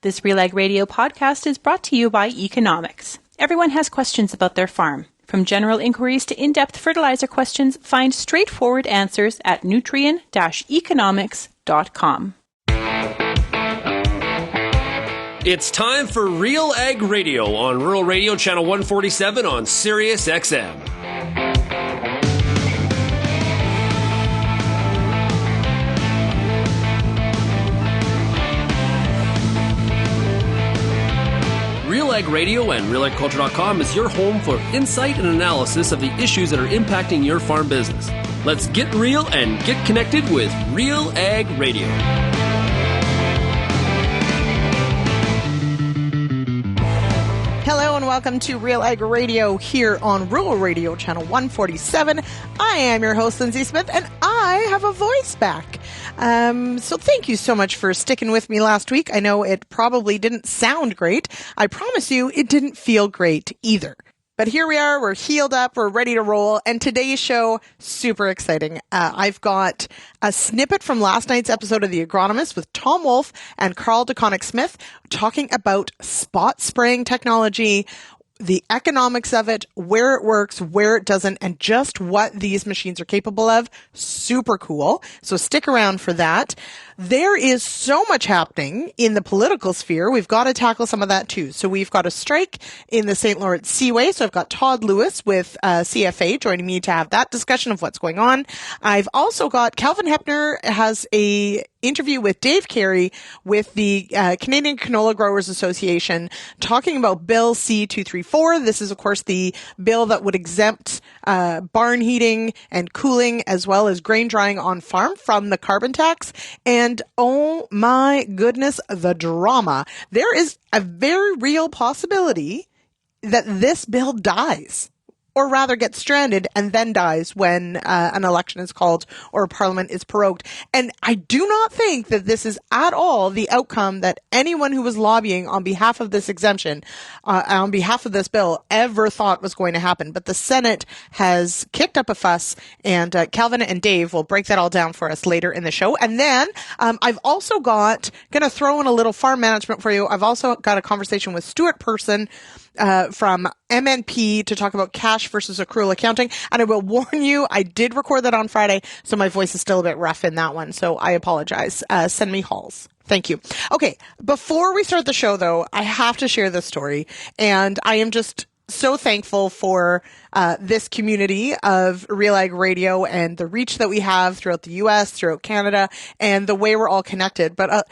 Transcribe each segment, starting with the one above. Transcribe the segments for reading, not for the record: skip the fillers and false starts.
This RealAg Radio podcast is brought to you by Economics. Everyone has questions about their farm. From general inquiries to in-depth fertilizer questions, find straightforward answers at nutrien-economics.com. It's time for RealAg Radio on Rural Radio Channel 147 on Sirius XM. RealAg Radio and RealAgriculture.com is your home for insight and analysis of the issues that are impacting your farm business. Let's get real and get connected with RealAg Radio. Hello and welcome to RealAg Radio here on Rural Radio Channel 147. I am your host, Lyndsey Smith, and I have a voice back. So thank you so much for sticking with me last week. I know it probably didn't sound great. I promise you it didn't feel great either. But here we are, we're healed up, we're ready to roll, and today's show, super exciting. I've got a snippet from last night's episode of The Agronomists with Tom Wolfe and deConinck Smith talking about spot spraying technology, the economics of it, where it works, where it doesn't, and just what these machines are capable of. Super cool. So stick around for that. There is so much happening in the political sphere. We've got to tackle some of that too. So we've got a strike in the St. Lawrence Seaway. So I've got Todd Lewis with CFA joining me to have that discussion of what's going on. I've also got Kelvin Heppner has a interview with Dave Carey with the Canadian Canola Growers Association talking about Bill C-234. This is, of course, the bill that would exempt barn heating and cooling as well as grain drying on farm from the carbon tax. And oh my goodness, the drama. There is a very real possibility that this bill dies, or rather gets stranded and then dies when an election is called or a parliament is prorogued. And I do not think that this is at all the outcome that anyone who was lobbying on behalf of this exemption, on behalf of this bill, ever thought was going to happen. But the Senate has kicked up a fuss, and Kelvin and Dave will break that all down for us later in the show. And then I've also going to throw in a little farm management for you. I've also got a conversation with Stuart Person from MNP to talk about cash versus accrual accounting. And I will warn you, I did record that on Friday, so my voice is still a bit rough in that one. So I apologize. Send me halls. Thank you. Okay. Before we start the show, though, I have to share this story. And I am just so thankful for this community of RealAg Radio and the reach that we have throughout the U.S., throughout Canada, and the way we're all connected. But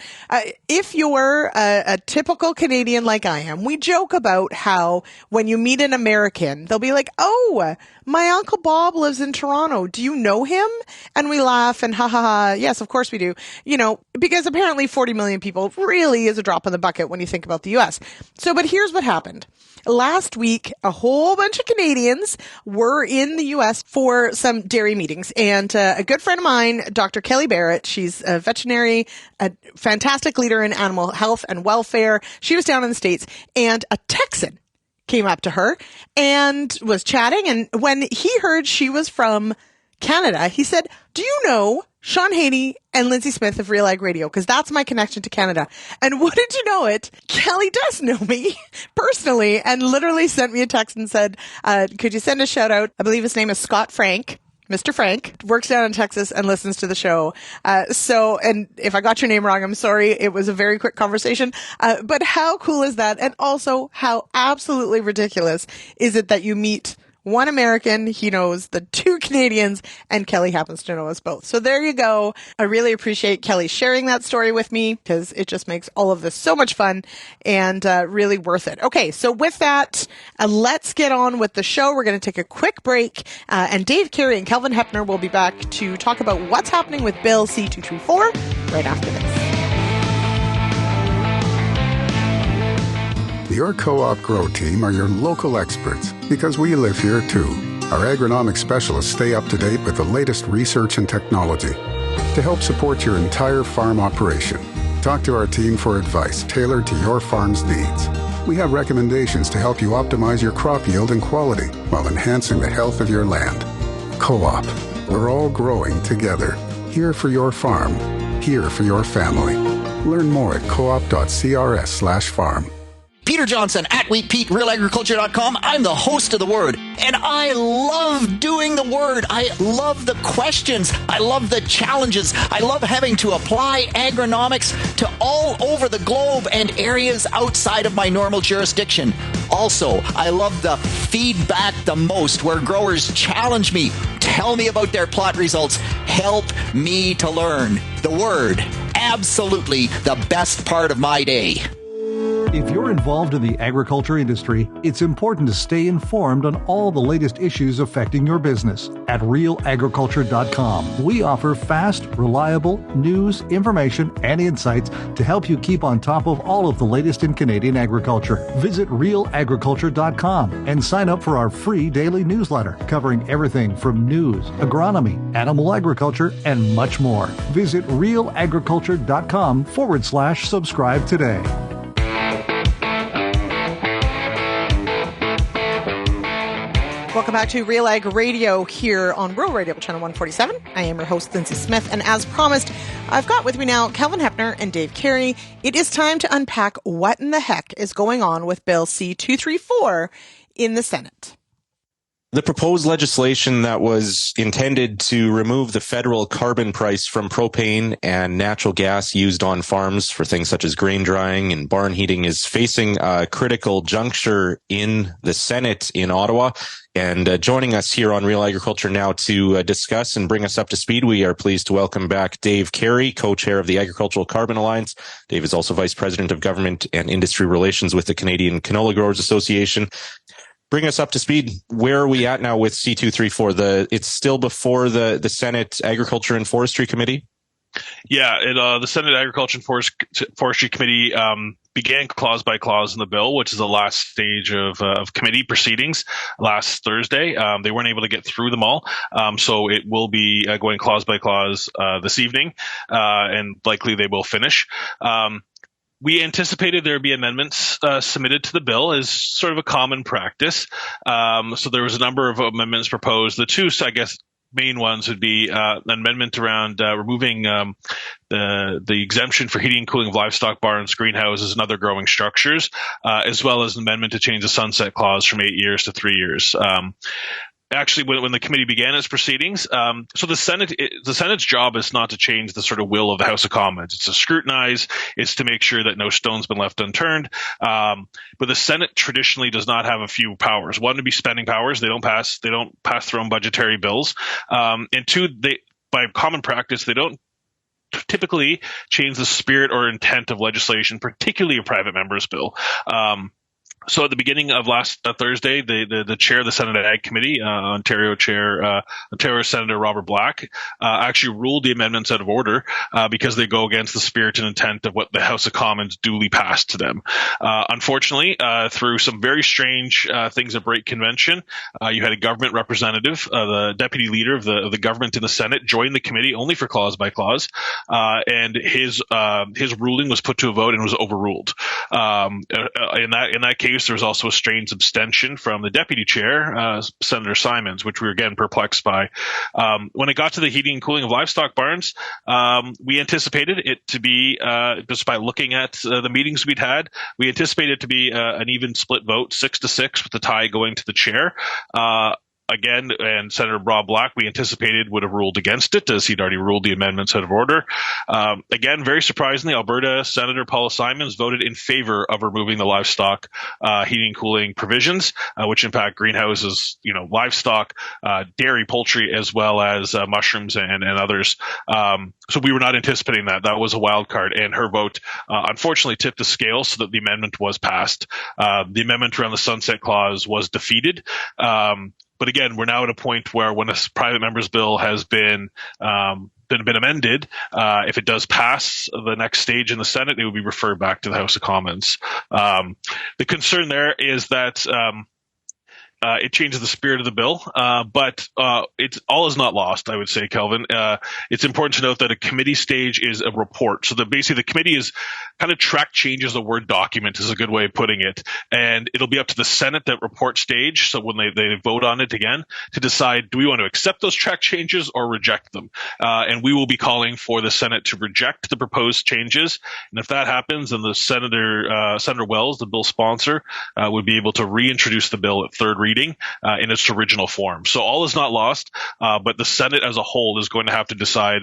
if you're a typical Canadian like I am, we joke about how when you meet an American, they'll be like, oh, my Uncle Bob lives in Toronto. Do you know him? And we laugh and ha ha ha. Yes, of course we do. You know, because apparently 40 million people really is a drop in the bucket when you think about the U.S. So, but here's what happened. Last week, a whole bunch of Canadians were in the U.S. for some dairy meetings. And a good friend of mine, Dr. Kelly Barrett, she's a veterinary, a fantastic leader in animal health and welfare. She was down in the States, and a Texan came up to her and was chatting. And when he heard she was from Canada, he said, do you know Sean Haney and Lyndsey Smith of RealAg Radio? Because that's my connection to Canada. And wouldn't you know it, Kelly does know me personally and literally sent me a text and said, could you send a shout out? I believe his name is Scott Frank. Mr. Frank works down in Texas and listens to the show. And if I got your name wrong, I'm sorry. It was a very quick conversation. But how cool is that? And also how absolutely ridiculous is it that you meet one American, he knows the two Canadians, and Kelly happens to know us both. So there you go. I really appreciate Kelly sharing that story with me because it just makes all of this so much fun and really worth it. Okay, so with that, let's get on with the show. We're going to take a quick break, and Dave Carey and Kelvin Heppner will be back to talk about what's happening with Bill C-234 right after this. Your co-op grow team are your local experts because we live here too. Our agronomic specialists stay up to date with the latest research and technology to help support your entire farm operation. Talk to our team for advice tailored to your farm's needs. We have recommendations to help you optimize your crop yield and quality while enhancing the health of your land. Co-op, we're all growing together. Here for your farm, here for your family. Learn more at coop.crs/farm. Peter Johnson at WheatPete, RealAgriculture.com. I'm the host of The Word, and I love doing The Word. I love the questions. I love the challenges. I love having to apply agronomics to all over the globe and areas outside of my normal jurisdiction. Also, I love the feedback the most, where growers challenge me, tell me about their plot results, help me to learn. The Word, absolutely the best part of my day. If you're involved in the agriculture industry, it's important to stay informed on all the latest issues affecting your business. At RealAgriculture.com, we offer fast, reliable news, information, and insights to help you keep on top of all of the latest in Canadian agriculture. Visit RealAgriculture.com and sign up for our free daily newsletter covering everything from news, agronomy, animal agriculture, and much more. Visit RealAgriculture.com/subscribe today. Welcome back to RealAg Radio here on Rural Radio Channel 147. I am your host, Lyndsey Smith, and as promised, I've got with me now Kelvin Heppner and Dave Carey. It is time to unpack what in the heck is going on with Bill C-234 in the Senate. The proposed legislation that was intended to remove the federal carbon price from propane and natural gas used on farms for things such as grain drying and barn heating is facing a critical juncture in the Senate in Ottawa. And joining us here on Real Agriculture now to discuss and bring us up to speed, we are pleased to welcome back Dave Carey, co-chair of the Agricultural Carbon Alliance. Dave is also Vice President of Government and Industry Relations with the Canadian Canola Growers Association. Bring us up to speed. Where are we at now with C-234? It's still before the Senate Agriculture and Forestry Committee? Yeah, the Senate Agriculture and Forestry Committee began clause by clause in the bill, which is the last stage of committee proceedings last Thursday. They weren't able to get through them all, so it will be going clause by clause this evening, and likely they will finish. We anticipated there would be amendments submitted to the bill as sort of a common practice. So there was a number of amendments proposed. The two, I guess, main ones would be an amendment around removing the exemption for heating and cooling of livestock barns, greenhouses, and other growing structures, as well as an amendment to change the sunset clause from 8 years to 3 years. Actually, when the committee began its proceedings, so the Senate's job is not to change the sort of will of the House of Commons. It's to scrutinize. It's to make sure that no stone's been left unturned. But the Senate traditionally does not have a few powers. One, to be spending powers. They don't pass their own budgetary bills. And two, by common practice, they don't typically change the spirit or intent of legislation, particularly a private member's bill. So at the beginning of last Thursday, the chair of the Senate Ag Committee, Ontario Senator Robert Black, actually ruled the amendments out of order because they go against the spirit and intent of what the House of Commons duly passed to them. Unfortunately, through some very strange things at break convention, you had a government representative, the deputy leader of the government in the Senate, join the committee only for clause by clause, and his ruling was put to a vote and was overruled. In that case, there was also a strange abstention from the deputy chair, Senator Simons, which we were again perplexed by. When it got to the heating and cooling of livestock barns, we anticipated it to be, just by looking at the meetings we'd had, we anticipated it to be an even split vote, 6-6, with the tie going to the chair. Again, and Senator Rob Black, we anticipated would have ruled against it, as he'd already ruled the amendments out of order. Again, very surprisingly, Alberta Senator Paula Simons voted in favor of removing the livestock heating and cooling provisions, which impact greenhouses, livestock, dairy, poultry, as well as mushrooms and others. So we were not anticipating that. That was a wild card, and her vote unfortunately tipped the scale so that the amendment was passed. The amendment around the sunset clause was defeated. But again, we're now at a point where when a private member's bill has been amended, if it does pass the next stage in the Senate, it would be referred back to the House of Commons. The concern there is that it changes the spirit of the bill, but it's all is not lost, I would say, Kelvin. It's important to note that a committee stage is a report. So basically the committee is kind of track changes. The word document is a good way of putting it. And it'll be up to the Senate, that report stage, so when they vote on it again, to decide, do we want to accept those track changes or reject them? And we will be calling for the Senate to reject the proposed changes. And if that happens, then the Senator Wells, the bill sponsor, would be able to reintroduce the bill at third reading in its original form. So all is not lost, but the Senate as a whole is going to have to decide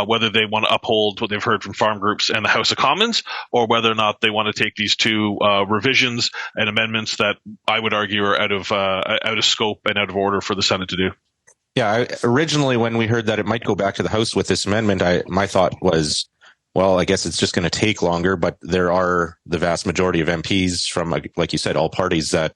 whether they want to uphold what they've heard from farm groups and the House of Commons, or whether or not they want to take these two revisions and amendments that I would argue are out of scope and out of order for the Senate to do. Yeah, originally when we heard that it might go back to the House with this amendment, my thought was, well, I guess it's just going to take longer, but there are the vast majority of MPs from, like you said, all parties that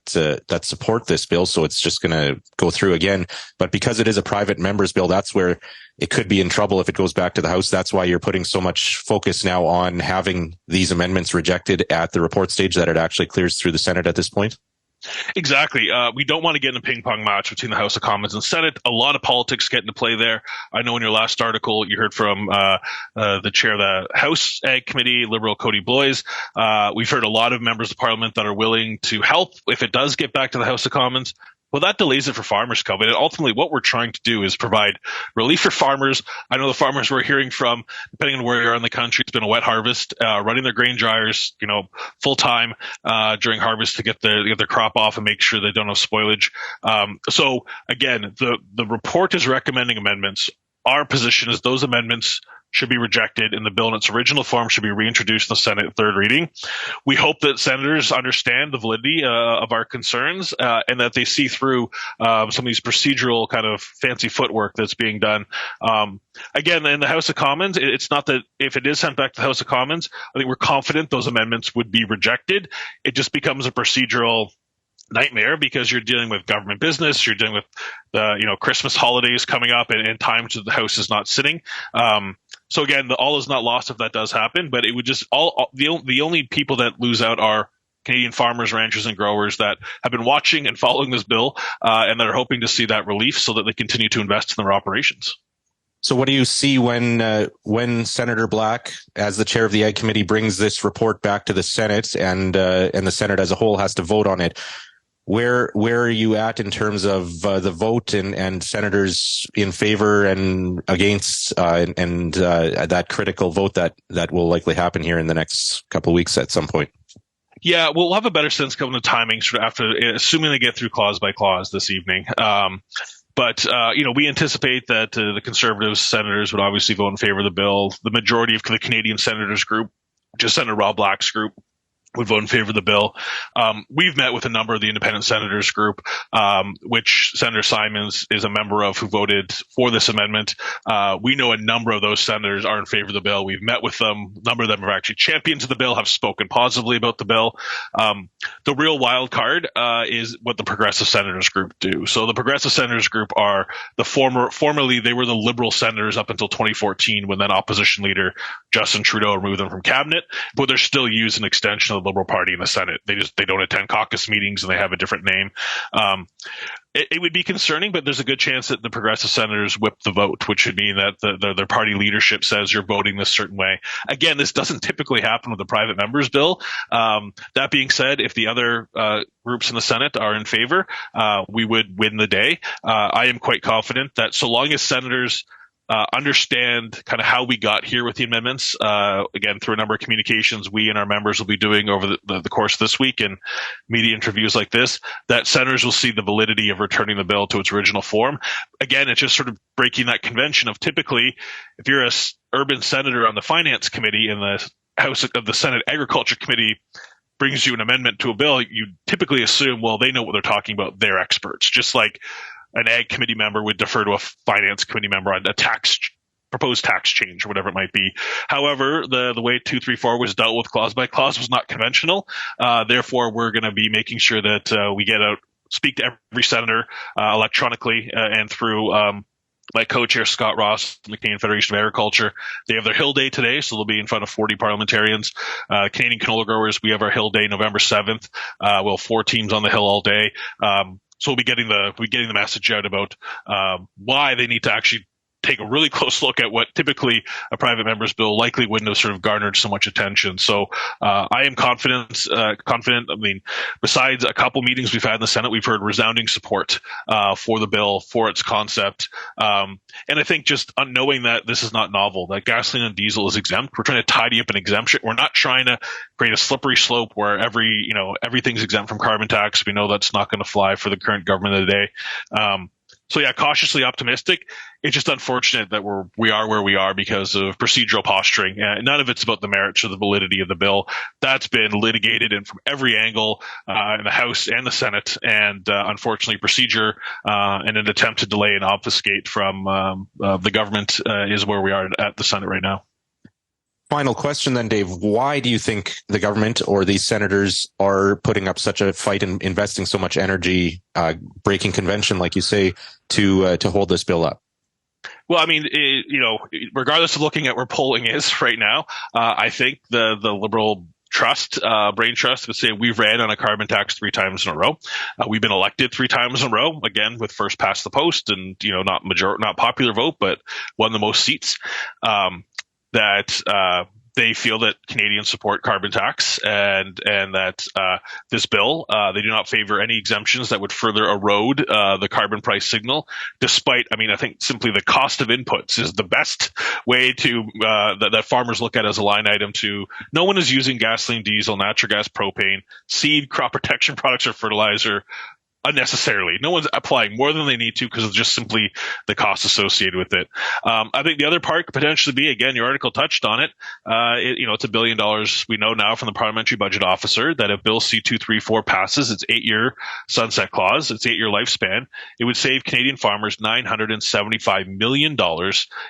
support this bill, so it's just going to go through again. But because it is a private member's bill, that's where it could be in trouble if it goes back to the House. That's why you're putting so much focus now on having these amendments rejected at the report stage, that it actually clears through the Senate at this point. Exactly. We don't want to get in a ping pong match between the House of Commons and Senate. A lot of politics get into play there. I know in your last article you heard from the chair of the House Ag Committee, Liberal Cody Bloys. We've heard a lot of members of Parliament that are willing to help if it does get back to the House of Commons. Well, that delays it for farmers, Kelvin. And ultimately, what we're trying to do is provide relief for farmers. I know the farmers we're hearing from, depending on where you are in the country, it's been a wet harvest, running their grain dryers, full time during harvest to get their crop off and make sure they don't have spoilage. So again, the report is recommending amendments. Our position is those amendments should be rejected, and the bill in its original form should be reintroduced in the Senate at third reading. We hope that senators understand the validity of our concerns and that they see through some of these procedural kind of fancy footwork that's being done. Again, in the House of Commons, it's not that if it is sent back to the House of Commons, I think we're confident those amendments would be rejected. It just becomes a procedural nightmare because you're dealing with government business, you're dealing with the Christmas holidays coming up, and times that the House is not sitting. So again, all is not lost if that does happen, but it would just the only people that lose out are Canadian farmers, ranchers, and growers that have been watching and following this bill and that are hoping to see that relief so that they continue to invest in their operations. So what do you see when Senator Black, as the chair of the Ag Committee, brings this report back to the Senate and the Senate as a whole has to vote on it? Where are you at in terms of the vote and senators in favor and against and that critical vote that will likely happen here in the next couple of weeks at some point? Yeah, we'll have a better sense coming to timing after, assuming they get through clause by clause this evening. But we anticipate that the Conservative senators would obviously vote in favor of the bill. The majority of the Canadian senators group, just Senator Rob Black's group, would vote in favor of the bill. We've met with a number of the independent senators group, which Senator Simons is a member of, who voted for this amendment. We know a number of those senators are in favor of the bill. We've met with them. A number of them are actually champions of the bill, have spoken positively about the bill. The real wild card is what the Progressive Senators Group do. So the Progressive Senators Group are formerly they were the Liberal senators up until 2014, when then opposition leader Justin Trudeau removed them from cabinet, but they're still used an extension of the Liberal Party in the Senate. They don't attend caucus meetings and they have a different name. It would be concerning, but there's a good chance that the Progressive senators whip the vote, which would mean that their party leadership says you're voting this certain way. Again, this doesn't typically happen with a private member's bill. That being said, if the other groups in the Senate are in favor, we would win the day. I am quite confident that so long as senators understand kind of how we got here with the amendments, again, through a number of communications we and our members will be doing over the course of this week and media interviews like this, that senators will see the validity of returning the bill to its original form. Again, it's just sort of breaking that convention of typically, if you're a urban senator on the Finance Committee and the House of the Senate Agriculture Committee brings you an amendment to a bill, you typically assume, well, they know what they're talking about. They're experts, just like an Ag Committee member would defer to a Finance Committee member on a proposed tax change or whatever it might be. However, the way 234 was dealt with clause by clause was not conventional. Therefore, we're going to be making sure that we get out, speak to every senator electronically and through my co-chair Scott Ross from the Canadian Federation of Agriculture. They have their Hill Day today, so they'll be in front of 40 parliamentarians. Canadian canola growers, we have our Hill Day November 7th. We'll have 4 teams on the Hill all day. So we'll be getting the message out about why they need to actually take a really close look at what typically a private member's bill likely wouldn't have sort of garnered so much attention. So I am confident. I mean, besides a couple meetings we've had in the Senate, we've heard resounding support for the bill, for its concept. And I think just knowing that this is not novel, that gasoline and diesel is exempt, we're trying to tidy up an exemption. We're not trying to create a slippery slope where everything's exempt from carbon tax. We know that's not going to fly for the current government of the day. So yeah, cautiously optimistic. It's just unfortunate that we are where we are because of procedural posturing. None of it's about the merits or the validity of the bill. That's been litigated in from every angle in the House and the Senate, and unfortunately, procedure and an attempt to delay and obfuscate from the government is where we are at the Senate right now. Final question then, Dave. Why do you think the government or these senators are putting up such a fight and investing so much energy, breaking convention, like you say, to hold this bill up? Well, I mean, regardless of looking at where polling is right now, I think the Liberal brain trust would say we've ran on a carbon tax 3 times in a row. We've been elected 3 times in a row, again, with first past the post and, not popular vote, but won the most seats. That they feel that Canadians support carbon tax and that this bill, they do not favor any exemptions that would further erode the carbon price signal, despite, I think simply the cost of inputs is the best way to that farmers look at as a line item to no one is using gasoline, diesel, natural gas, propane, seed, crop protection products, or fertilizer unnecessarily. No one's applying more than they need to because of just simply the cost associated with it. I think the other part could potentially be, again, your article touched on it. It's $1 billion. We know now from the Parliamentary Budget Officer that if Bill C-234 passes, its 8-year sunset clause, its 8-year lifespan, it would save Canadian farmers $975 million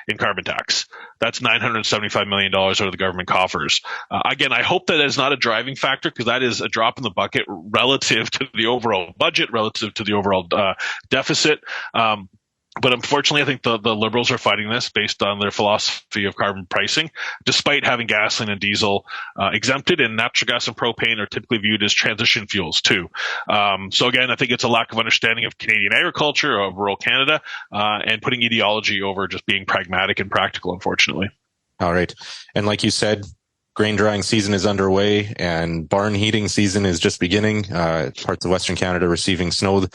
in carbon tax. That's $975 million out of the government coffers. Again, I hope that is not a driving factor because that is a drop in the bucket relative to the overall budget, relative to the overall deficit. But unfortunately, I think the Liberals are fighting this based on their philosophy of carbon pricing, despite having gasoline and diesel exempted, and natural gas and propane are typically viewed as transition fuels too. So again, I think it's a lack of understanding of Canadian agriculture, of rural Canada, and putting ideology over just being pragmatic and practical, unfortunately. All right. And like you said, grain drying season is underway and barn heating season is just beginning. Parts of Western Canada receiving snow,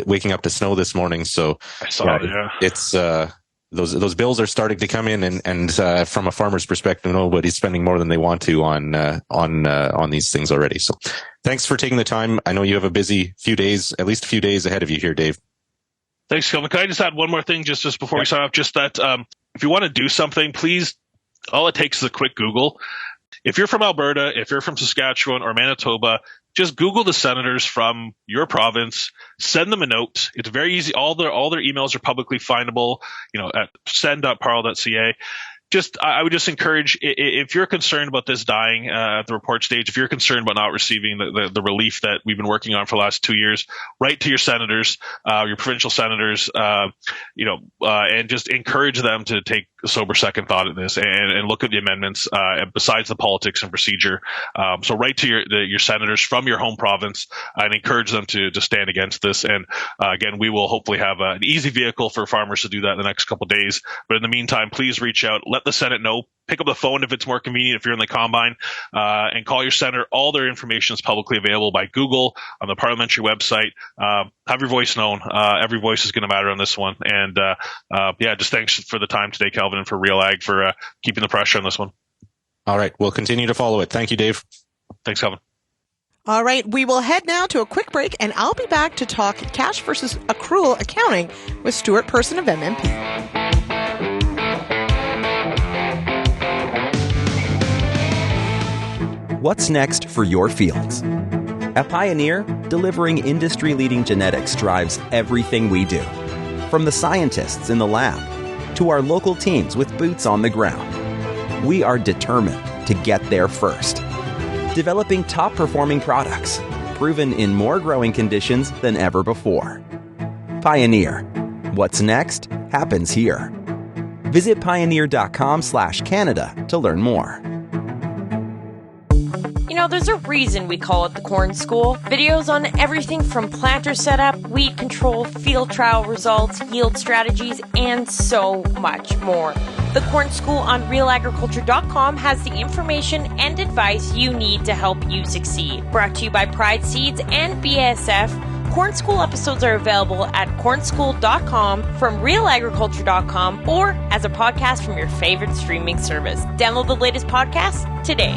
waking up to snow this morning. So I saw it, yeah. It's those bills are starting to come in, and from a farmer's perspective, nobody's spending more than they want to on these things already. So thanks for taking the time. I know you have a busy few days, at least a few days ahead of you here, Dave. Thanks, Kelvin. Can I just add one more thing just before we sign off? Just that if you want to do something, please, all it takes is a quick Google. If you're from Alberta, if you're from Saskatchewan or Manitoba, just Google the senators from your province, send them a note. It's very easy. All their emails are publicly findable, at send.parle.ca. I would just encourage, if you're concerned about this dying at the report stage, if you're concerned about not receiving the relief that we've been working on for the last 2 years, write to your senators, your provincial senators, and just encourage them to take a sober second thought at this and look at the amendments besides the politics and procedure. So write to your senators from your home province and encourage them to stand against this. And again, we will hopefully have an easy vehicle for farmers to do that in the next couple of days. But in the meantime, please reach out. Let the Senate know. Pick up the phone if it's more convenient if you're in the combine, and call your senator. All their information is publicly available by Google on the parliamentary website. Have your voice known. Every voice is going to matter on this one. And just thanks for the time today, Kelvin, and for RealAg for keeping the pressure on this one. All right. We'll continue to follow it. Thank you, Dave. Thanks, Kelvin. All right. We will head now to a quick break, and I'll be back to talk cash versus accrual accounting with Stuart Person of MNP. What's next for your fields? At Pioneer, delivering industry-leading genetics drives everything we do. From the scientists in the lab to our local teams with boots on the ground. We are determined to get there first. Developing top-performing products, proven in more growing conditions than ever before. Pioneer. What's next happens here. Visit pioneer.com/Canada to learn more. there's a reason we call it the Corn School. Videos on everything from planter setup, weed control, field trial results, yield strategies, and so much more. The Corn School on RealAgriculture.com has the information and advice you need to help you succeed. Brought to you by Pride Seeds and BASF, Corn School episodes are available at cornschool.com, from realagriculture.com, or as a podcast from your favorite streaming service. Download the latest podcast today.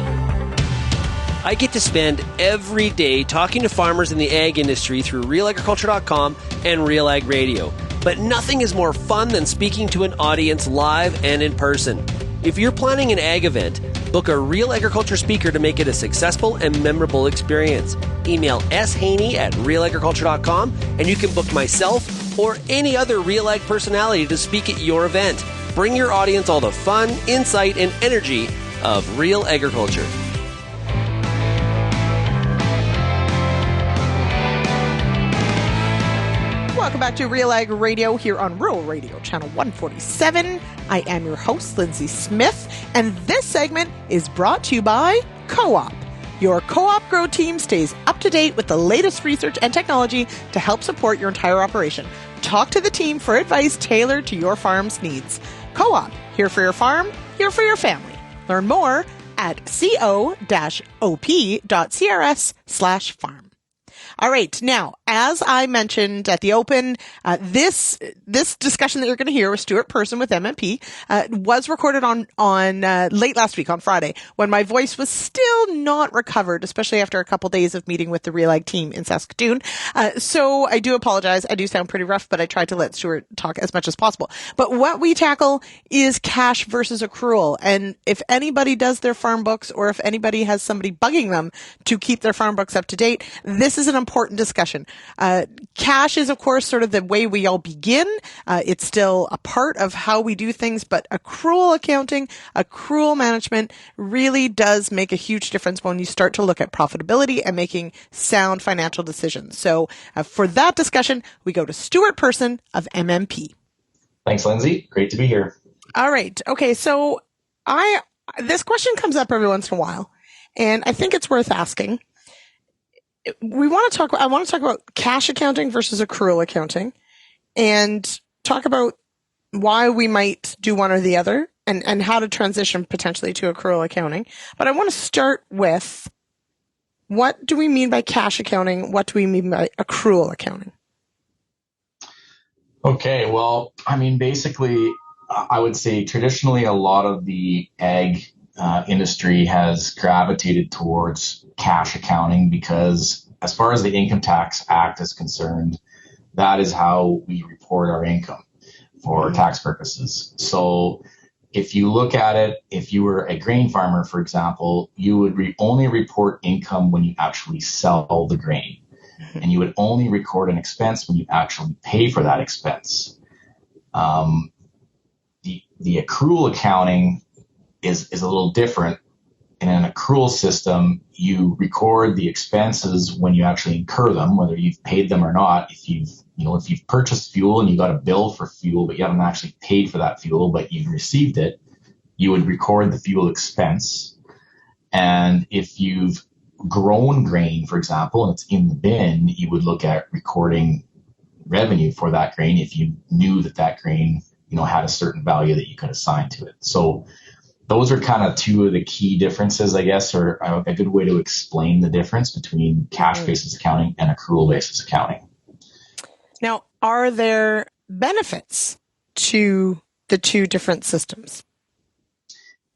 I get to spend every day talking to farmers in the ag industry through RealAgriculture.com and RealAg Radio. But nothing is more fun than speaking to an audience live and in person. If you're planning an ag event, book a Real Agriculture speaker to make it a successful and memorable experience. Email shaney@realagriculture.com and you can book myself or any other Real Ag personality to speak at your event. Bring your audience all the fun, insight, and energy of Real Agriculture. Welcome back to RealAg Radio here on Rural Radio Channel 147. I am your host, Lyndsey Smith, and this segment is brought to you by Co-op. Your Co-op Grow team stays up to date with the latest research and technology to help support your entire operation. Talk to the team for advice tailored to your farm's needs. Co-op, here for your farm, here for your family. Learn more at co-op.crs/farm. All right. Now, as I mentioned at the open, this discussion that you're going to hear with Stuart Person with MNP was recorded on late last week on Friday, when my voice was still not recovered, especially after a couple days of meeting with the RealAg team in Saskatoon. So I do apologize. I do sound pretty rough, but I tried to let Stuart talk as much as possible. But what we tackle is cash versus accrual. And if anybody does their farm books, or if anybody has somebody bugging them to keep their farm books up to date, this is an important discussion. Cash is, of course, sort of the way we all begin. It's still a part of how we do things, but accrual accounting, accrual management really does make a huge difference when you start to look at profitability and making sound financial decisions. So for that discussion, we go to Stuart Person of MNP. Thanks, Lyndsey. Great to be here. All right. Okay. So this question comes up every once in a while, and I think it's worth asking. I want to talk about cash accounting versus accrual accounting, and talk about why we might do one or the other, and how to transition potentially to accrual accounting. But I want to start with, what do we mean by cash accounting? What do we mean by accrual accounting? Okay. Well, I mean, basically, I would say traditionally a lot of the ag industry has gravitated towards cash accounting because, as far as the Income Tax Act is concerned, that is how we report our income for tax purposes. So if you look at it, if you were a grain farmer, for example, you would only report income when you actually sell the grain. And you would only record an expense when you actually pay for that expense. The accrual accounting is a little different. In an accrual system, you record the expenses when you actually incur them, whether you've paid them or not. If you've purchased fuel and you got a bill for fuel, but you haven't actually paid for that fuel, but you've received it, you would record the fuel expense. And if you've grown grain, for example, and it's in the bin, you would look at recording revenue for that grain if you knew that grain, had a certain value that you could assign to it. So those are kind of two of the key differences, I guess, or a good way to explain the difference between cash basis accounting and accrual basis accounting. Now, are there benefits to the two different systems?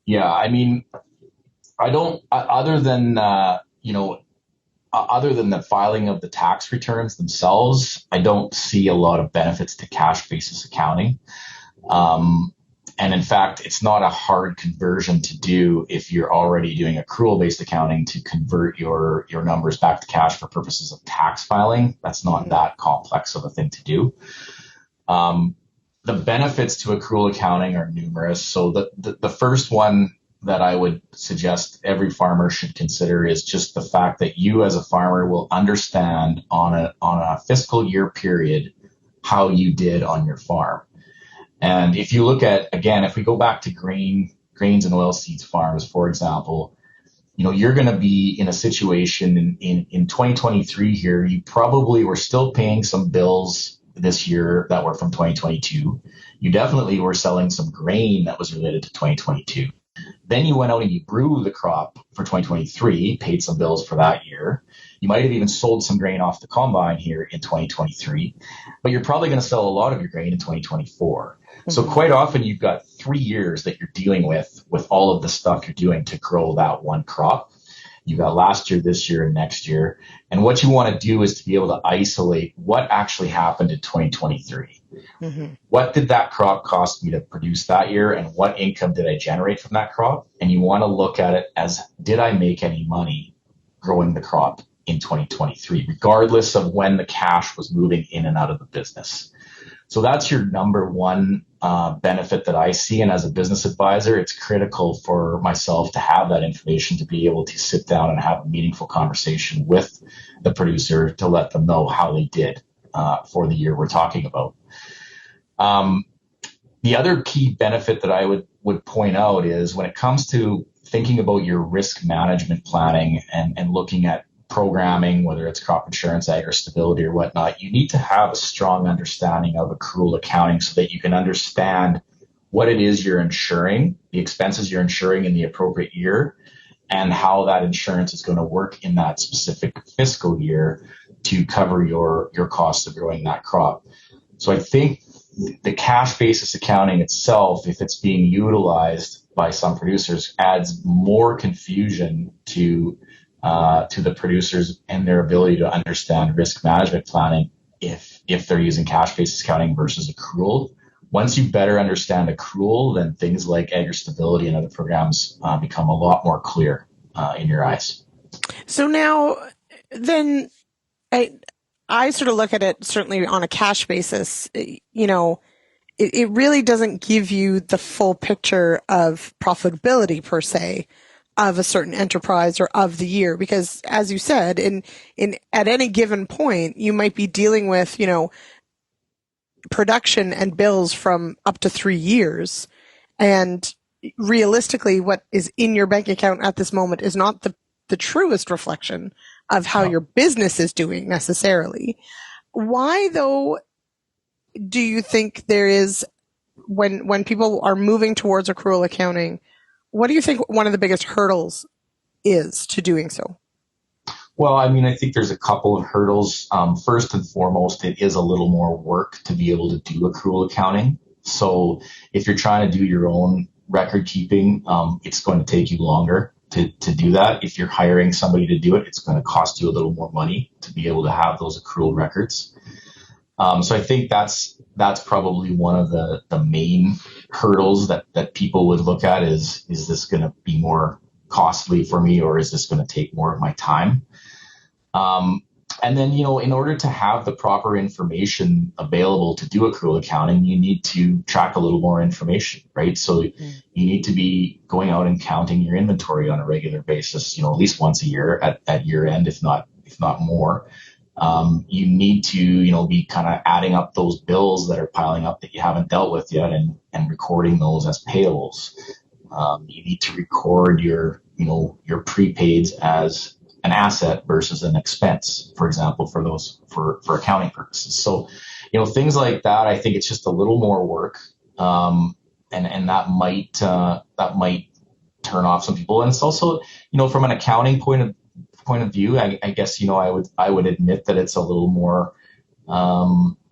Yeah, I mean, I don't, other than the filing of the tax returns themselves, I don't see a lot of benefits to cash basis accounting. And in fact, it's not a hard conversion to do if you're already doing accrual-based accounting to convert your numbers back to cash for purposes of tax filing. That's not that complex of a thing to do. The benefits to accrual accounting are numerous. So the first one that I would suggest every farmer should consider is just the fact that you as a farmer will understand on a fiscal year period how you did on your farm. And if you look at, again, if we go back to grains and oilseeds farms, for example, you're going to be in a situation in 2023 here. You probably were still paying some bills this year that were from 2022. You definitely were selling some grain that was related to 2022. Then you went out and you grew the crop for 2023, paid some bills for that year. You might have even sold some grain off the combine here in 2023, but you're probably going to sell a lot of your grain in 2024. Mm-hmm. So quite often you've got 3 years that you're dealing with all of the stuff you're doing to grow that one crop. You got last year, this year, and next year. And what you want to do is to be able to isolate what actually happened in 2023. Mm-hmm. What did that crop cost me to produce that year, and what income did I generate from that crop? And you want to look at it as, did I make any money growing the crop in 2023, regardless of when the cash was moving in and out of the business? So that's your number one benefit that I see. And as a business advisor, it's critical for myself to have that information, to be able to sit down and have a meaningful conversation with the producer to let them know how they did for the year we're talking about. The other key benefit that I would point out is when it comes to thinking about your risk management planning and looking at programming, whether it's crop insurance, agri stability, or whatnot, you need to have a strong understanding of accrual accounting so that you can understand what it is you're insuring, the expenses you're insuring in the appropriate year, and how that insurance is going to work in that specific fiscal year to cover your cost of growing that crop. So I think the cash basis accounting itself, if it's being utilized by some producers, adds more confusion to the producers and their ability to understand risk management planning if they're using cash basis accounting versus accrual. Once you better understand accrual, then things like agri stability and other programs become a lot more clear in your eyes. So now, then I sort of look at it certainly on a cash basis. It really doesn't give you the full picture of profitability per se of a certain enterprise or of the year, because as you said, in at any given point, you might be dealing with, production and bills from up to 3 years. And realistically, what is in your bank account at this moment is not the truest reflection of how your business is doing necessarily. Why, though, do you think there is, when people are moving towards accrual accounting, what do you think one of the biggest hurdles is to doing so? Well, I mean, I think there's a couple of hurdles. First and foremost, it is a little more work to be able to do accrual accounting. So if you're trying to do your own record keeping, it's going to take you longer to do that. If you're hiring somebody to do it, it's going to cost you a little more money to be able to have those accrual records. So I think that's probably one of the main hurdles that people would look at is this going to be more costly for me, or is this going to take more of my time? And then, in order to have the proper information available to do accrual accounting, you need to track a little more information, right? So you need to be going out and counting your inventory on a regular basis, at least once a year at year end, if not more. You need to, be kind of adding up those bills that are piling up that you haven't dealt with yet and recording those as payables. You need to record your prepaids as an asset versus an expense, for example, for accounting purposes. So, things like that, I think it's just a little more work. And that might turn off some people. And it's also, from an accounting point of view, I guess, I would admit that it's a little more,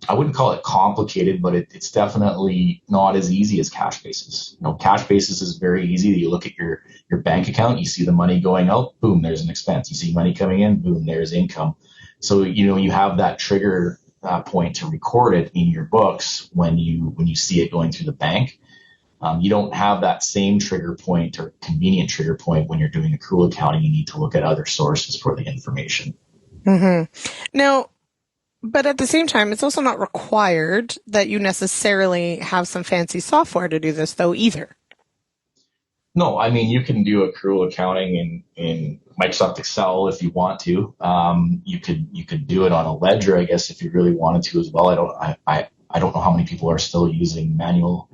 I wouldn't call it complicated, but it's definitely not as easy as cash basis. Cash basis is very easy. You look at your bank account, you see the money going out, boom, there's an expense. You see money coming in, boom, there's income. So, you have that trigger point to record it in your books when you see it going through the bank. You don't have that same trigger point or convenient trigger point when you're doing accrual accounting. You need to look at other sources for the information. Mm-hmm. Now, but at the same time, it's also not required that you necessarily have some fancy software to do this, though, either. No, I mean, you can do accrual accounting in Microsoft Excel if you want to. You could do it on a ledger, I guess, if you really wanted to as well. I don't know how many people are still using manual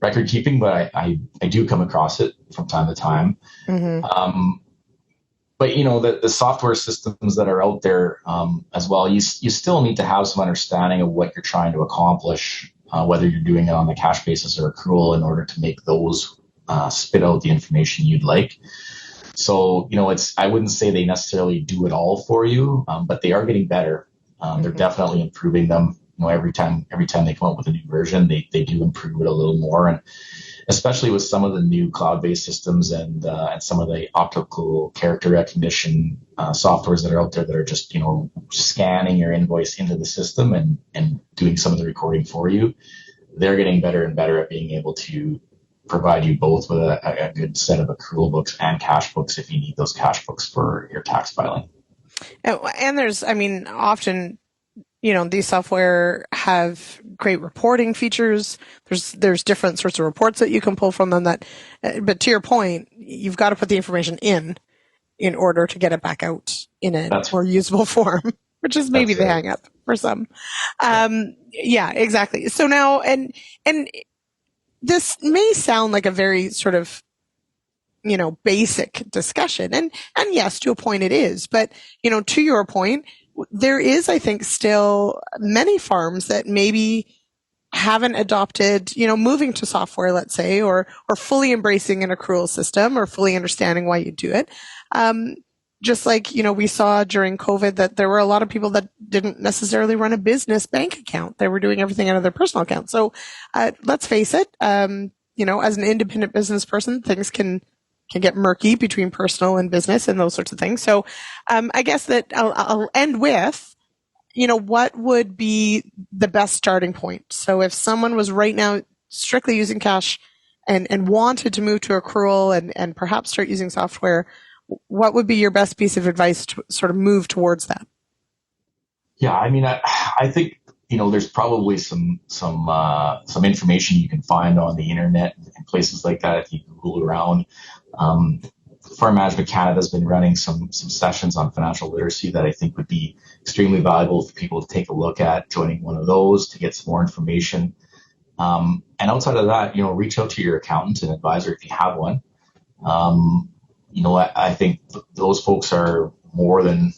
record keeping, but I do come across it from time to time. Mm-hmm. But, you know, the software systems that are out there as well, you still need to have some understanding of what you're trying to accomplish, whether you're doing it on the cash basis or accrual in order to make those spit out the information you'd like. So, you know, I wouldn't say they necessarily do it all for you, but they are getting better. They're definitely improving them. You know, every time they come up with a new version, they do improve it a little more. And especially with some of the new cloud-based systems and some of the optical character recognition softwares that are out there that are just, you know, scanning your invoice into the system and doing some of the recording for you. They're getting better and better at being able to provide you both with a good set of accrual books and cash books if you need those cash books for your tax filing. And there's, I mean, often, you know, these software have great reporting features. There's different sorts of reports that you can pull from them but to your point, you've got to put the information in order to get it back out in a more usable form, which is maybe the hang up for some. Yeah, exactly. So now, and this may sound like a very sort of, you know, basic discussion. And yes, to a point it is. But, you know, to your point, there is, I think, still many farms that maybe haven't adopted, you know, moving to software, let's say, or fully embracing an accrual system or fully understanding why you do it. Just like, you know, we saw during COVID that there were a lot of people that didn't necessarily run a business bank account. They were doing everything out of their personal account. So let's face it, you know, as an independent business person, things can get murky between personal and business and those sorts of things. So I guess that I'll end with, you know, what would be the best starting point? So if someone was right now strictly using cash and wanted to move to accrual and perhaps start using software, what would be your best piece of advice to sort of move towards that? Yeah, I mean, I think, you know, there's probably some information you can find on the internet and places like that if you Google around. Farm Management Canada has been running some sessions on financial literacy that I think would be extremely valuable for people to take a look at, joining one of those to get some more information. And outside of that, you know, reach out to your accountant and advisor if you have one. You know, I think those folks are more than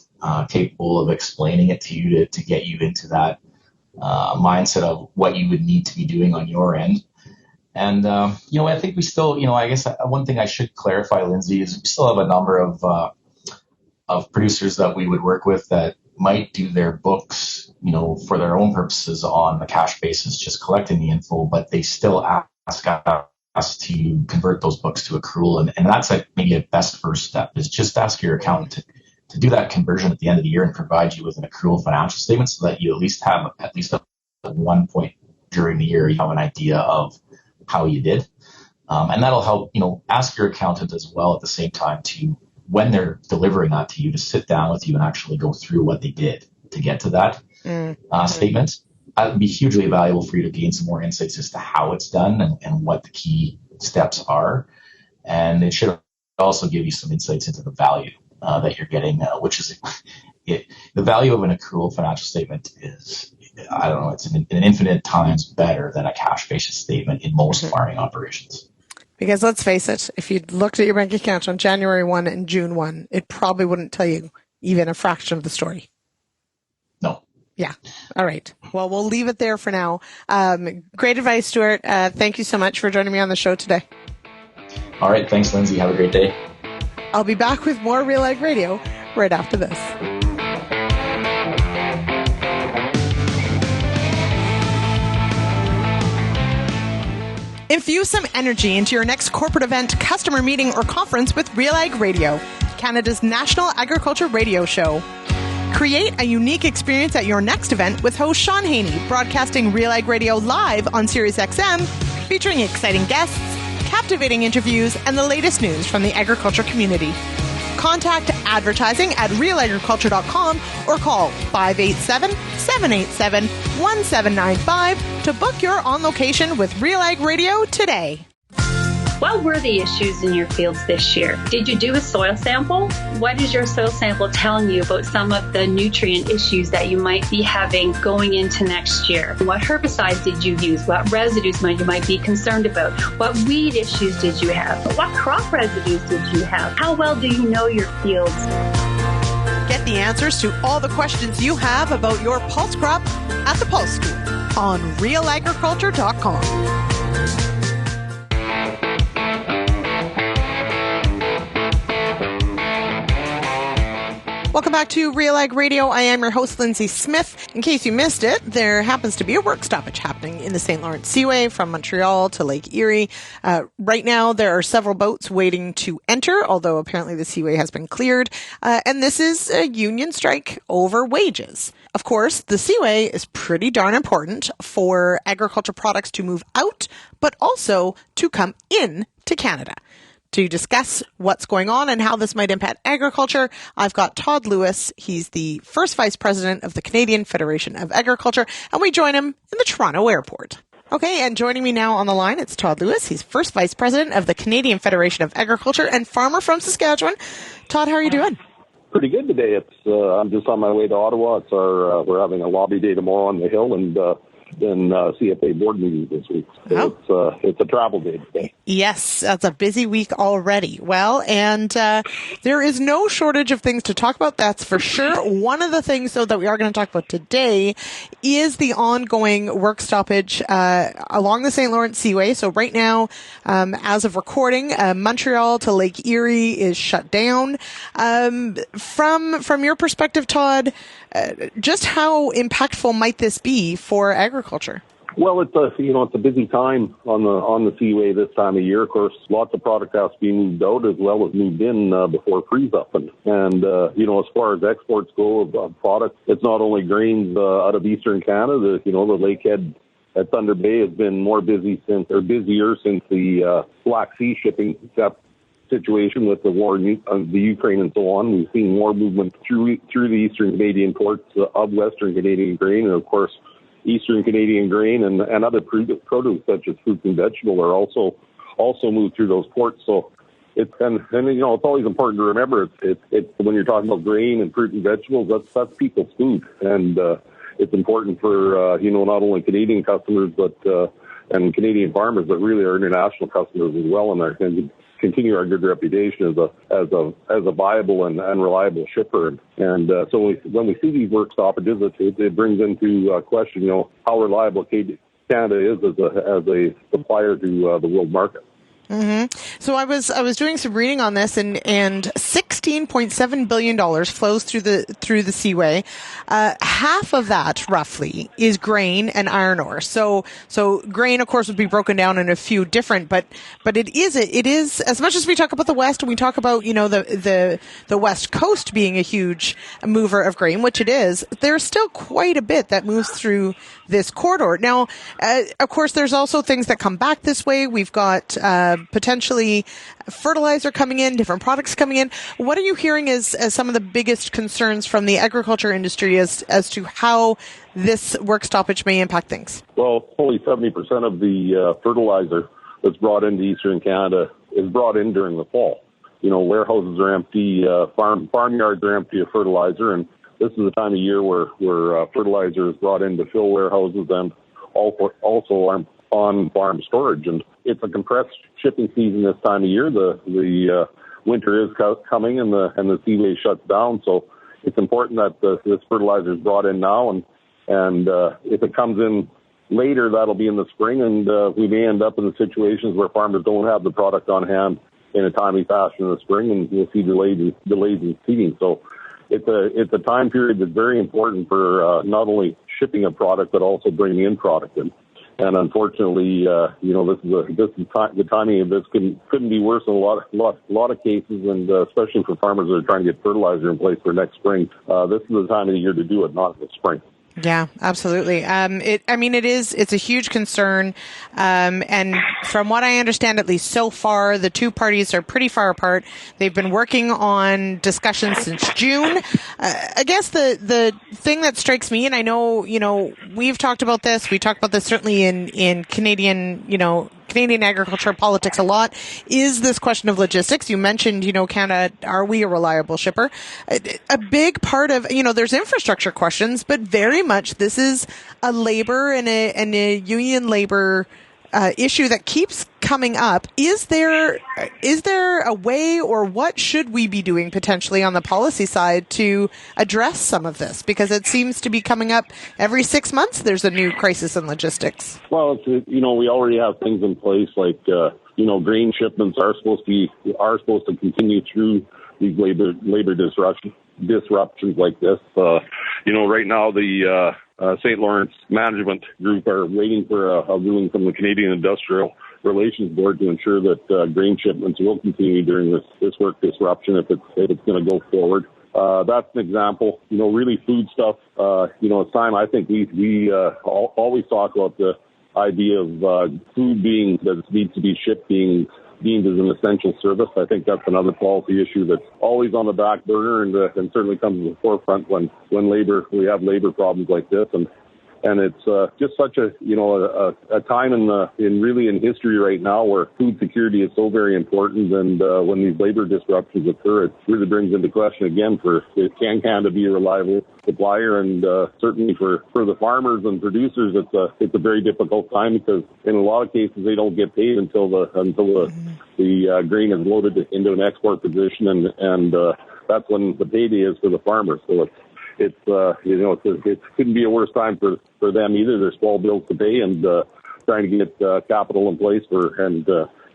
capable of explaining it to you to get you into that mindset of what you would need to be doing on your end. And, you know, I think we still, you know, I guess one thing I should clarify, Lyndsey, is we still have a number of producers that we would work with that might do their books, you know, for their own purposes on the cash basis, just collecting the info, but they still ask us to convert those books to accrual. And that's maybe a best first step is just ask your accountant to do that conversion at the end of the year and provide you with an accrual financial statement so that you at least at one point during the year, you have an idea of how you did. And that'll help, you know, ask your accountant as well at the same time to, when they're delivering that to you, to sit down with you and actually go through what they did to get to that statement. That would be hugely valuable for you to gain some more insights as to how it's done and what the key steps are. And it should also give you some insights into the value that you're getting, which is the value of an accrual financial statement is, I don't know, it's an infinite times better than a cash basis statement in most farming operations. Because let's face it, if you looked at your bank account on January 1 and June 1, it probably wouldn't tell you even a fraction of the story. No. Yeah. All right. Well, we'll leave it there for now. Great advice, Stuart. Thank you so much for joining me on the show today. All right. Thanks, Lyndsey. Have a great day. I'll be back with more RealAg Radio right after this. Infuse some energy into your next corporate event, customer meeting, or conference with RealAg Radio, Canada's national agriculture radio show. Create a unique experience at your next event with host Sean Haney, broadcasting RealAg Radio live on SiriusXM, featuring exciting guests, captivating interviews, and the latest news from the agriculture community. Contact advertising at RealAgriculture.com or call 587-787-1795 to book your on location with RealAg Radio today. What were the issues in your fields this year? Did you do a soil sample? What is your soil sample telling you about some of the nutrient issues that you might be having going into next year? What herbicides did you use? What residues you might be concerned about? What weed issues did you have? What crop residues did you have? How well do you know your fields? Get the answers to all the questions you have about your pulse crop at the Pulse School on RealAgriculture.com. Welcome back to RealAg Radio. I am your host, Lyndsey Smith. In case you missed it, there happens to be a work stoppage happening in the St. Lawrence Seaway from Montreal to Lake Erie. Right now, there are several boats waiting to enter, although apparently the Seaway has been cleared. And this is a union strike over wages. Of course, the Seaway is pretty darn important for agriculture products to move out, but also to come in to Canada. To discuss what's going on and how this might impact agriculture, I've got Todd Lewis. He's the first vice president of the Canadian Federation of Agriculture, and we join him in the Toronto airport. Okay, and joining me now on the line, it's Todd Lewis. He's first vice president of the Canadian Federation of Agriculture and farmer from Saskatchewan. Todd, how are you doing? Pretty good today. I'm just on my way to Ottawa. We're having a lobby day tomorrow on the Hill, and then CFA board meetings this week. So it's a travel day today. Yes, that's a busy week already. Well, and there is no shortage of things to talk about, that's for sure. One of the things, though, that we are going to talk about today is the ongoing work stoppage along the St. Lawrence Seaway. So right now, as of recording, Montreal to Lake Erie is shut down. From your perspective, Todd, just how impactful might this be for agriculture? Well, it's a busy time on the Seaway this time of year. Of course, lots of product has to be moved out as well as moved in before freeze up. And as far as exports go of products, it's not only grains out of eastern Canada. The lakehead at Thunder Bay has been busier since the Black Sea shipping situation with the war in the Ukraine and so on. We've seen more movement through the eastern Canadian ports of western Canadian grain, and of course eastern Canadian grain and other produce such as fruits and vegetables are also moved through those ports. So it's always important to remember it's when you're talking about grain and fruit and vegetables, that's people's food, and it's important for not only Canadian customers and Canadian farmers, but really our international customers as well, and continue our good reputation as a viable and reliable shipper. And so when we see these work stoppages, it brings into question, how reliable Canada is as a supplier to the world market. Mm-hmm. So I was doing some reading on this, and $16.7 billion flows through the Seaway. Half of that, roughly, is grain and iron ore. So grain, of course, would be broken down in a few different, but it is as much as we talk about the West and we talk about the West Coast being a huge mover of grain, which it is. There's still quite a bit that moves through this corridor. Now, of course, there's also things that come back this way. We've got potentially fertilizer coming in, different products coming in. What are you hearing as some of the biggest concerns from the agriculture industry as to how this work stoppage may impact things? Well, only 70% of the fertilizer that's brought into eastern Canada is brought in during the fall. Warehouses are empty, farmyards are empty of fertilizer, and this is the time of year where fertilizer is brought in to fill warehouses and also on farm storage. And it's a compressed shipping season this time of year. The winter is coming, and the Seaway shuts down. So it's important that this fertilizer is brought in now, and if it comes in later, that'll be in the spring, and we may end up in the situations where farmers don't have the product on hand in a timely fashion in the spring, and we'll see delays in seeding. So it's a time period that's very important for not only shipping a product but also bringing in product in. And unfortunately, the timing of this couldn't be worse in a lot of cases, and especially for farmers that are trying to get fertilizer in place for next spring. This is the time of the year to do it, not the spring. Yeah, absolutely. It's a huge concern. And from what I understand, at least so far, the two parties are pretty far apart. They've been working on discussions since June. I guess the thing that strikes me, and I know, we've talked about this, we talked about this certainly in Canadian, Canadian agriculture politics a lot is this question of logistics. You mentioned, Canada, are we a reliable shipper? A big part of, there's infrastructure questions, but very much this is a labor and a union labor issue that keeps coming up. Is there a way, or what should we be doing potentially on the policy side to address some of this? Because it seems to be coming up every 6 months. There's a new crisis in logistics. Well, we already have things in place like grain shipments are supposed to continue through these labor disruptions like this. Right now the St. Lawrence Management Group are waiting for a ruling from the Canadian Industrial Relations Board to ensure that grain shipments will continue during this work disruption if it's going to go forward. That's an example. Really food stuff. It's time. I think we always talk about the idea of food that needs to be shipped being deemed as an essential service. I think that's another policy issue that's always on the back burner and certainly comes to the forefront when we have labor problems like this. And it's just such a time in history right now where food security is so very important. And when these labor disruptions occur, it really brings into question again can Canada be a reliable supplier? And certainly for the farmers and producers, it's a very difficult time because in a lot of cases they don't get paid until the grain is loaded into an export position, and that's when the payday is for the farmers. So it couldn't be a worse time for them either. There's small bills to pay and trying to get capital in place and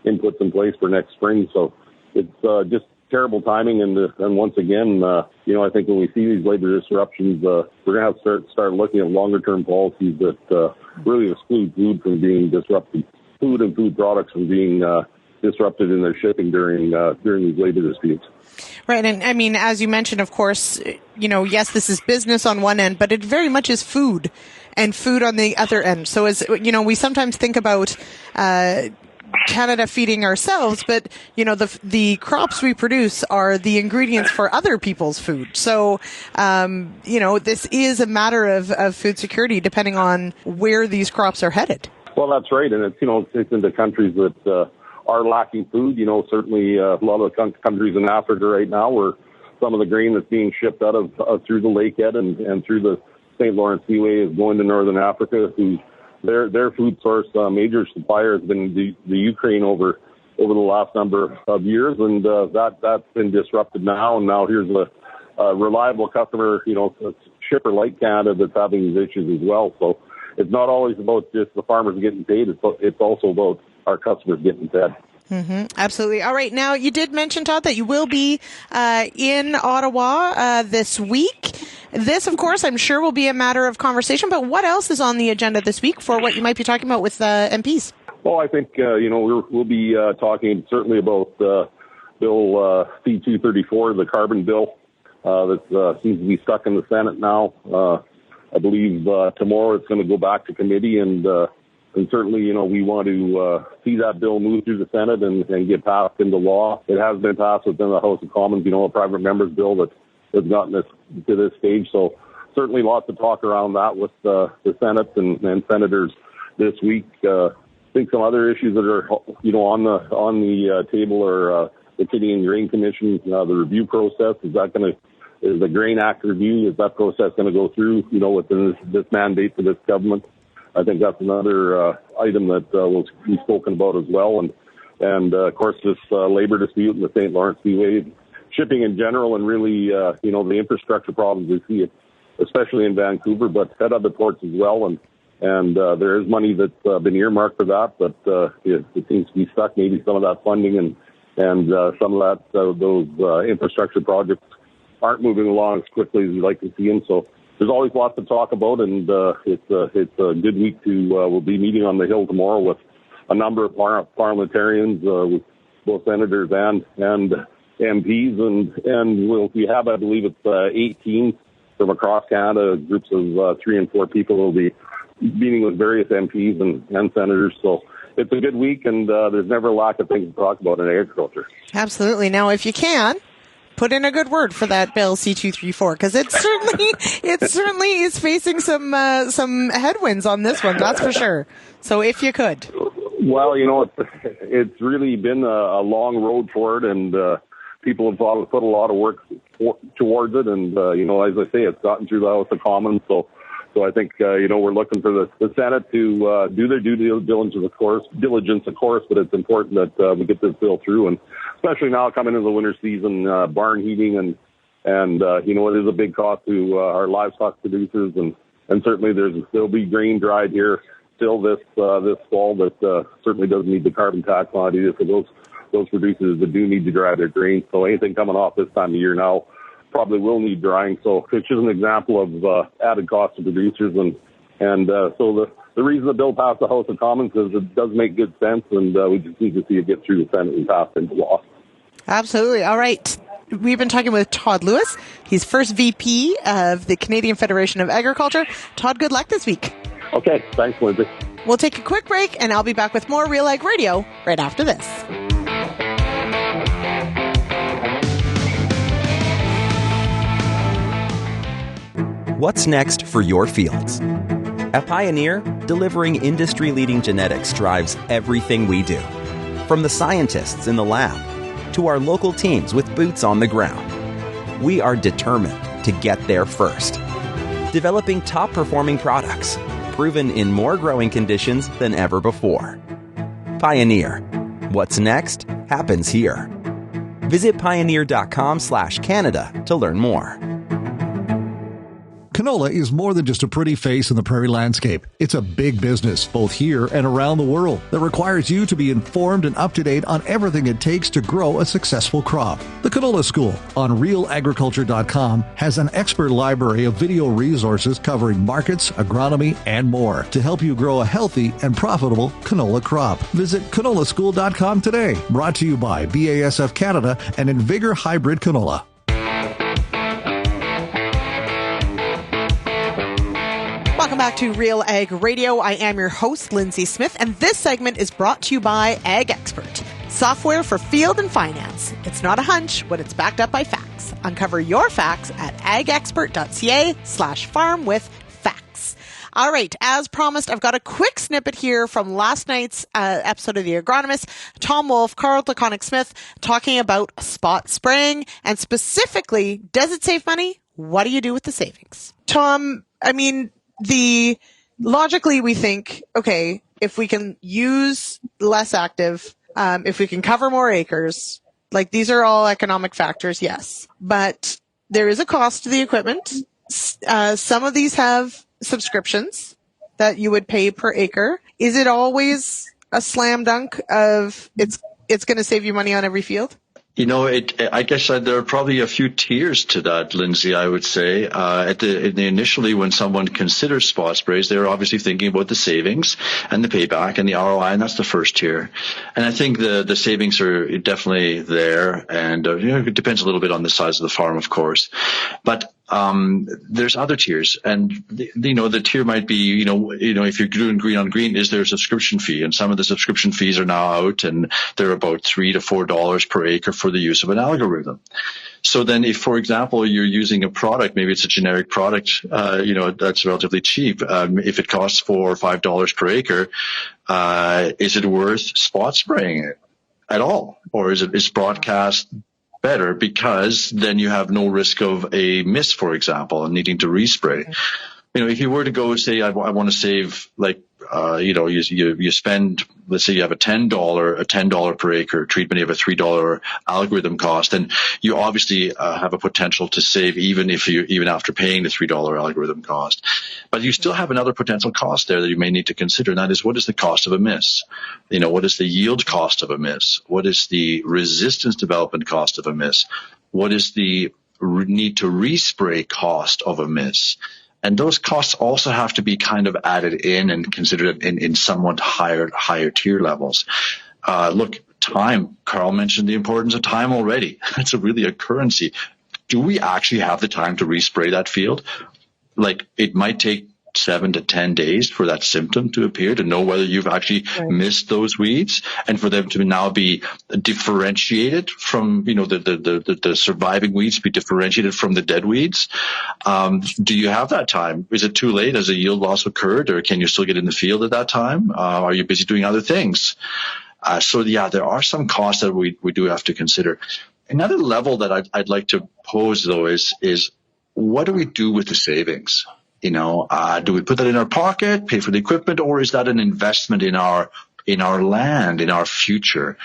inputs in place for next spring. So it's just terrible timing. And once again, I think when we see these labor disruptions, we're going to have to start looking at longer term policies that really exclude food from being disrupted, food and food products from being disrupted in their shipping during these labor disputes. Right. And I mean, as you mentioned, of course, yes, this is business on one end, but it very much is food and food on the other end. So we sometimes think about Canada feeding ourselves, but the crops we produce are the ingredients for other people's food. So this is a matter of food security depending on where these crops are headed. Well, that's right, and it's into countries that are lacking food. Certainly a lot of the countries in Africa right now where some of the grain that's being shipped out of through the Lakehead and through the St. Lawrence Seaway is going to Northern Africa, who their food source major supplier has been the Ukraine over the last number of years, and that's been disrupted now. And now here's a reliable customer, a shipper like Canada that's having these issues as well. So it's not always about just the farmers getting paid. It's also about our customers getting fed. Mm-hmm. Absolutely. All right. Now, you did mention, Todd, that you will be in Ottawa this week. This, of course, I'm sure will be a matter of conversation, but what else is on the agenda this week for what you might be talking about with MPs? Well, I think, we'll be talking certainly about Bill C-234, the carbon bill that seems to be stuck in the Senate now. I believe tomorrow it's going to go back to committee, and certainly, we want to see that bill move through the Senate and get passed into law. It has been passed within the House of Commons, a private member's bill that has gotten us to this stage. So certainly lots of talk around that with the Senate and senators this week. I think some other issues that are, on the table are the Canadian Grain Commission, the review process. Is the Grain Act review, is that process going to go through, within this mandate for this government? I think that's another item that will be spoken about as well. And of course, this labor dispute in the St. Lawrence Seaway, shipping in general, and really, the infrastructure problems we see, especially in Vancouver, but at other ports as well. And there is money that's been earmarked for that, but it seems to be stuck. Maybe some of that funding and some of those infrastructure projects aren't moving along as quickly as we'd like to see them. So there's always lots to talk about, and it's a good week we'll be meeting on the Hill tomorrow with a number of parliamentarians, with both senators and MPs, and we have, I believe it's 18 from across Canada, groups of 3 and 4 people will be meeting with various MPs and senators. So it's a good week, and there's never a lack of things to talk about in agriculture. Absolutely. Now, if you can, put in a good word for that Bill C-234, because it certainly is facing some headwinds on this one, that's for sure. So if you could. Well, it's really been a long road for it, and people have put a lot of work towards it. And, as I say, it's gotten through the House of Commons. So I think, we're looking for the Senate to do their due diligence, of course, but it's important that we get this bill through. And especially now coming into the winter season, barn heating and it is a big cost to our livestock producers. And certainly there'll be grain dried here still this fall that certainly doesn't need the carbon tax on it either for those producers that do need to dry their grain. So anything coming off this time of year now probably will need drying. So it's just an example of added cost to producers. And so the reason the bill passed the House of Commons is it does make good sense, and we just need to see it get through the Senate and pass into law. Absolutely. All right. We've been talking with Todd Lewis. He's first VP of the Canadian Federation of Agriculture. Todd, good luck this week. Okay. Thanks, Lyndsey. We'll take a quick break, and I'll be back with more RealAg Radio right after this. What's next for your fields? At Pioneer, delivering industry-leading genetics drives everything we do. From the scientists in the lab to our local teams with boots on the ground, we are determined to get there first. Developing top-performing products, proven in more growing conditions than ever before. Pioneer. What's next happens here. Visit pioneer.com/Canada to learn more. Canola is more than just a pretty face in the prairie landscape. It's a big business, both here and around the world, that requires you to be informed and up-to-date on everything it takes to grow a successful crop. The Canola School on RealAgriculture.com has an expert library of video resources covering markets, agronomy, and more to help you grow a healthy and profitable canola crop. Visit canolaschool.com today. Brought to you by BASF Canada and Invigor Hybrid Canola. Welcome back to RealAg Radio. I am your host, Lyndsey Smith, and this segment is brought to you by Ag Expert, software for field and finance. It's not a hunch when it's backed up by facts. Uncover your facts at agexpert.ca/farmwithfacts. All right, as promised, I've got a quick snippet here from last night's episode of The Agronomists. Tom Wolfe, deConinck Smith, talking about spot spraying, and specifically, does it save money? What do you do with the savings? Tom, logically we think, okay, if we can use less active, if we can cover more acres, like these are all economic factors, yes. But there is a cost to the equipment. Some of these have subscriptions that you would pay per acre. Is it always a slam dunk of it's going to save you money on every field? I guess there are probably a few tiers to that, Lyndsey, I would say. Initially, when someone considers spot sprays, they're obviously thinking about the savings and the payback and the ROI, and that's the first tier. And I think the savings are definitely there, and it depends a little bit on the size of the farm, of course. But there's other tiers, and the tier might be, if you're doing green on green, is there a subscription fee? And some of the subscription fees are now out, and they're about $3 to $4 per acre for the use of an algorithm. So then if, for example, you're using a product, maybe it's a generic product, that's relatively cheap. If it costs $4 or $5 per acre, is it worth spot spraying it at all? Or is broadcast better because then you have no risk of a miss, for example, and needing to respray? If you were to go say, I want to save, you spend, let's say you have a $10 per acre treatment, you have a $3 algorithm cost, and you obviously have a potential to save even after paying the $3 algorithm cost. But you still have another potential cost there that you may need to consider, and that is, what is the cost of a miss? What is the yield cost of a miss? What is the resistance development cost of a miss? What is the need to respray cost of a miss? And those costs also have to be kind of added in and considered in somewhat higher tier levels. Time. Carl mentioned the importance of time already. It's really a currency. Do we actually have the time to respray that field? It might take 7 to 10 days for that symptom to appear, to know whether you've actually missed those weeds, and for them to now be differentiated from, the surviving weeds be differentiated from the dead weeds. Do you have that time? Is it too late? Has a yield loss occurred, or can you still get in the field at that time? Are you busy doing other things? There are some costs that we do have to consider. Another level that I'd like to pose, though, is what do we do with the savings? Do we put that in our pocket, pay for the equipment, or is that an investment in our land, in our future?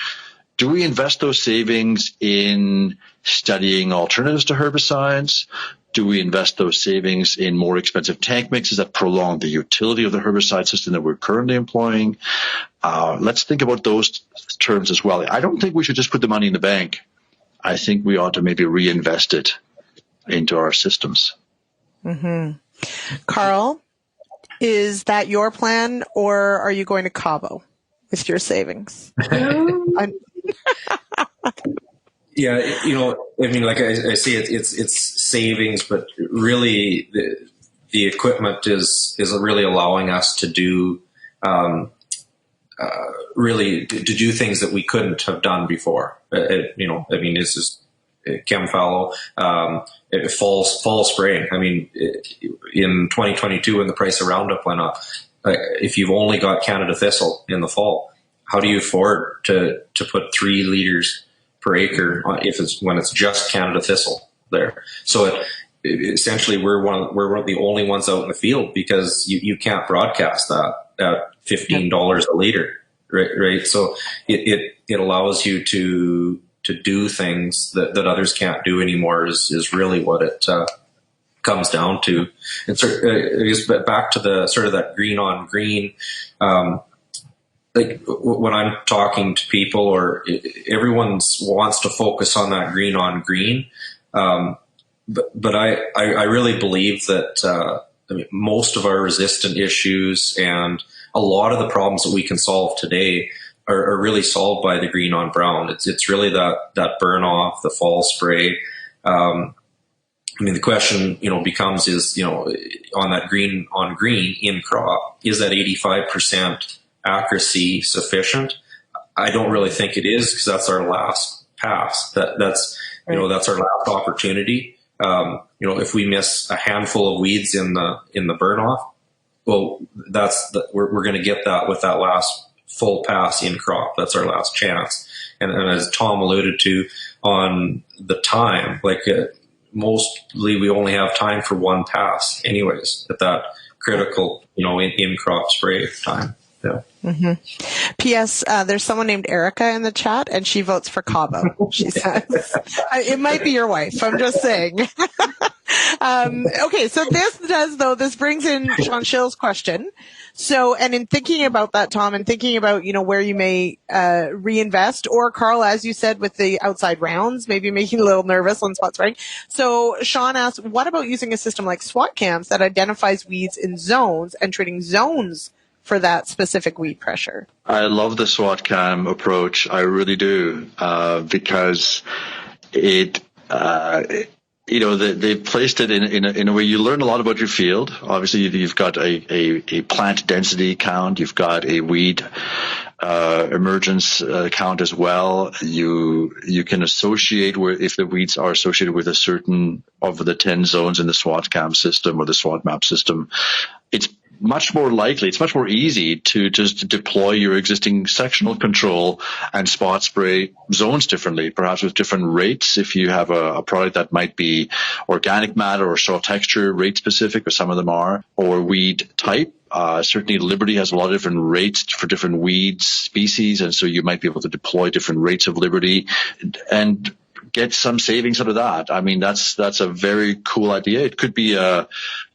Do we invest those savings in studying alternatives to herbicides? Do we invest those savings in more expensive tank mixes that prolong the utility of the herbicide system that we're currently employing? Let's think about those terms as well. I don't think we should just put the money in the bank. I think we ought to maybe reinvest it into our systems. Mm-hmm. Carl, is that your plan, or are you going to Cabo with your savings? Yeah, like I say, it's savings, but really the equipment is really allowing us to do really to do things that we couldn't have done before. It's just chem fallow, fall spraying. In 2022, when the price of Roundup went up, if you've only got Canada thistle in the fall, how do you afford to put 3 liters per acre when it's just Canada thistle there? So essentially we're the only ones out in the field, because you can't broadcast that at $15 a liter, right? So it allows you to do things that others can't do anymore is really what it comes down to. And so back to the sort of that green on green, like when I'm talking to people, or everyone wants to focus on that green on green. But I really believe that most of our resistant issues and a lot of the problems that we can solve today are really solved by the green on brown. It's really that burn off, the fall spray. The question, becomes on that green on green in crop, is that 85% accuracy sufficient? I don't really think it is, because that's our last pass. That's our last opportunity. If we miss a handful of weeds in the burn off, well, we're going to get that with that last full pass in crop. That's our last chance. And as Tom alluded to on the time, mostly we only have time for one pass anyways at that critical, in crop spray time. Yeah. Mm-hmm. P.S. There's someone named Erica in the chat, and she votes for Cabo. She says it might be your wife. I'm just saying. Okay, so this brings in Sean Schill's question. So, and in thinking about that, Tom, and thinking about where you may reinvest, or Carl, as you said, with the outside rounds, maybe making a little nervous on spot spraying. So, Sean asked, what about using a system like SWOT cams that identifies weeds in zones and treating zones for that specific weed pressure? I love the SWOT cam approach. I really do, because it, they placed it in a way you learn a lot about your field. Obviously, you've got a plant density count, you've got a weed emergence count as well. You can associate if the weeds are associated with a certain of the 10 zones in the SWOT cam system or the SWOT map system. It's much more easy to just deploy your existing sectional control and spot spray zones differently, perhaps with different rates. If you have a product that might be organic matter or soil texture rate specific, or some of them are, or weed type. Certainly Liberty has a lot of different rates for different weed species, and so you might be able to deploy different rates of Liberty and get some savings out of that. That's a very cool idea. It could be a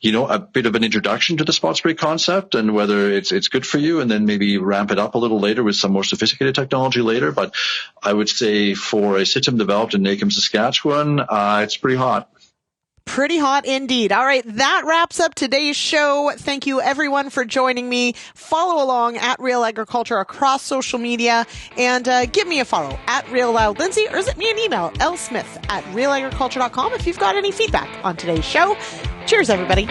bit of an introduction to the spot spray concept, and whether it's good for you, and then maybe ramp it up a little later with some more sophisticated technology later. But I would say for a system developed in Nacum, Saskatchewan, it's pretty hot. Pretty hot indeed. All right, that wraps up today's show. Thank you, everyone, for joining me. Follow along at Real Agriculture across social media, and give me a follow at RealLoudLyndsey, or send me an email, lsmith@realagriculture.com, if you've got any feedback on today's show. Cheers, everybody.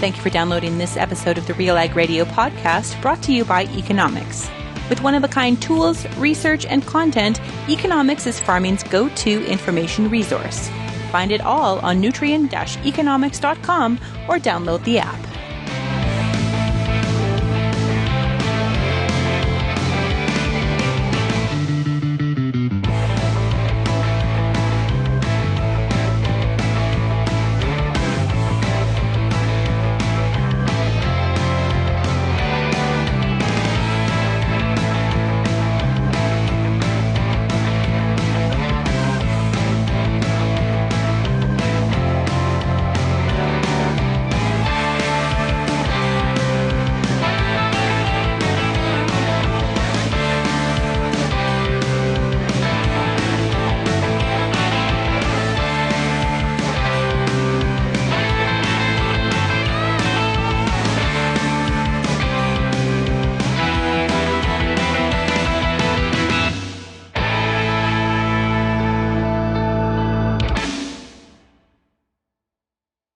Thank you for downloading this episode of the RealAg Radio podcast, brought to you by Economics. With one-of-a-kind tools, research, and content, Economics is farming's go-to information resource. Find it all on nutrient-economics.com or download the app.